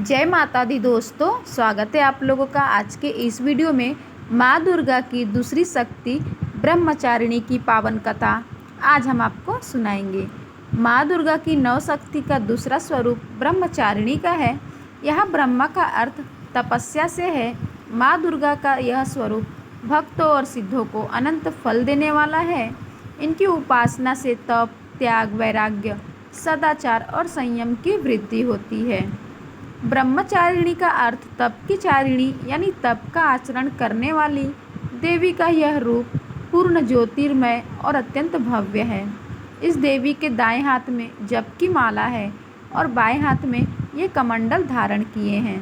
जय माता दी दोस्तों, स्वागत है आप लोगों का आज के इस वीडियो में। माँ दुर्गा की दूसरी शक्ति ब्रह्मचारिणी की पावन कथा आज हम आपको सुनाएंगे। माँ दुर्गा की नौ शक्ति का दूसरा स्वरूप ब्रह्मचारिणी का है। यह ब्रह्मा का अर्थ तपस्या से है। माँ दुर्गा का यह स्वरूप भक्तों और सिद्धों को अनंत फल देने वाला है। इनकी उपासना से तप, त्याग, वैराग्य, सदाचार और संयम की वृद्धि होती है। ब्रह्मचारिणी का अर्थ तप की चारिणी यानी तप का आचरण करने वाली देवी का यह रूप पूर्ण ज्योतिर्मय और अत्यंत भव्य है। इस देवी के दाएं हाथ में जप की माला है और बाएं हाथ में ये कमंडल धारण किए हैं।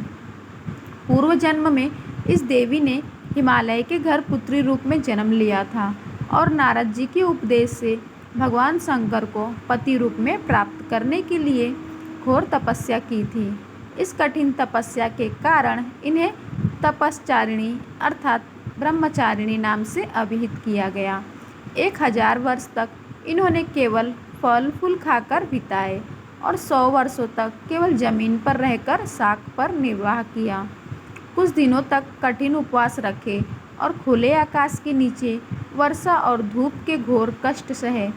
पूर्व जन्म में इस देवी ने हिमालय के घर पुत्री रूप में जन्म लिया था और नारद जी के उपदेश से भगवान शंकर को पति रूप में प्राप्त करने के लिए घोर तपस्या की थी। इस कठिन तपस्या के कारण इन्हें तपश्चारिणी अर्थात ब्रह्मचारिणी नाम से अभिहित किया गया। 1000 वर्ष तक इन्होंने केवल फल फूल खाकर बिताए और 100 वर्षों तक केवल जमीन पर रहकर शाक पर निर्वाह किया। कुछ दिनों तक कठिन उपवास रखे और खुले आकाश के नीचे वर्षा और धूप के घोर कष्ट सहे।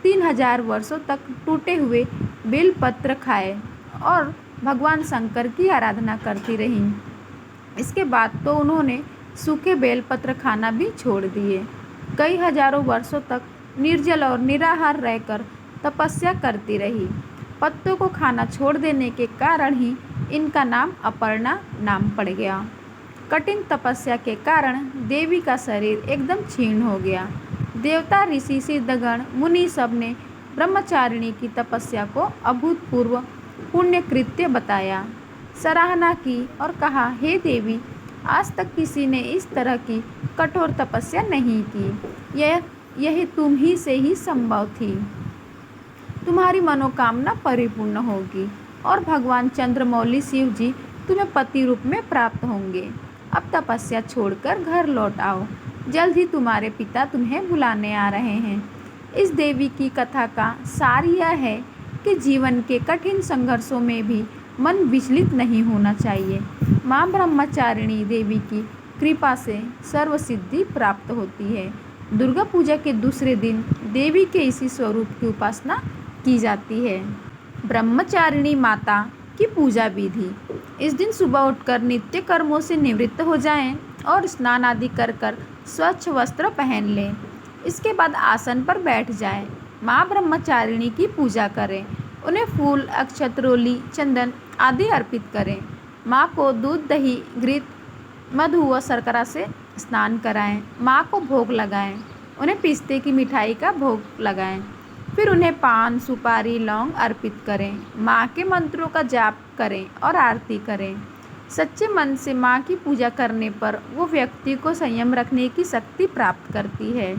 3000 वर्षों तक टूटे हुए बेलपत्र खाए और भगवान शंकर की आराधना करती रहीं। इसके बाद तो उन्होंने सूखे बेलपत्र खाना भी छोड़ दिए। कई हजारों वर्षों तक निर्जल और निराहार रहकर तपस्या करती रही। पत्तों को खाना छोड़ देने के कारण ही इनका नाम अपर्णा नाम पड़ गया। कठिन तपस्या के कारण देवी का शरीर एकदम क्षीण हो गया। देवता, ऋषि, सिद्धगण, मुनि सब ने ब्रह्मचारिणी की तपस्या को अभूतपूर्व पुण्य कृत्य बताया, सराहना की और कहा, हे देवी, आज तक किसी ने इस तरह की कठोर तपस्या नहीं की। यह तुम ही से ही संभव थी। तुम्हारी मनोकामना परिपूर्ण होगी और भगवान चंद्रमौली शिव जी तुम्हें पति रूप में प्राप्त होंगे। अब तपस्या छोड़कर घर लौट आओ, जल्द ही तुम्हारे पिता तुम्हें बुलाने आ रहे हैं। इस देवी की कथा का सार यह है कि जीवन के कठिन संघर्षों में भी मन विचलित नहीं होना चाहिए। माँ ब्रह्मचारिणी देवी की कृपा से सर्वसिद्धि प्राप्त होती है। दुर्गा पूजा के दूसरे दिन देवी के इसी स्वरूप की उपासना की जाती है। ब्रह्मचारिणी माता की पूजा विधि। इस दिन सुबह उठकर नित्य कर्मों से निवृत्त हो जाएं और स्नान आदि कर स्वच्छ वस्त्र पहन लें। इसके बाद आसन पर बैठ जाएं। माँ ब्रह्मचारिणी की पूजा करें। उन्हें फूल, अक्षत, रोली, चंदन आदि अर्पित करें। माँ को दूध, दही, घृत, मधु व शर्करा से स्नान कराएं। माँ को भोग लगाएं। उन्हें पिस्ते की मिठाई का भोग लगाएं। फिर उन्हें पान, सुपारी, लौंग अर्पित करें। माँ के मंत्रों का जाप करें और आरती करें। सच्चे मन से माँ की पूजा करने पर वो व्यक्ति को संयम रखने की शक्ति प्राप्त करती है।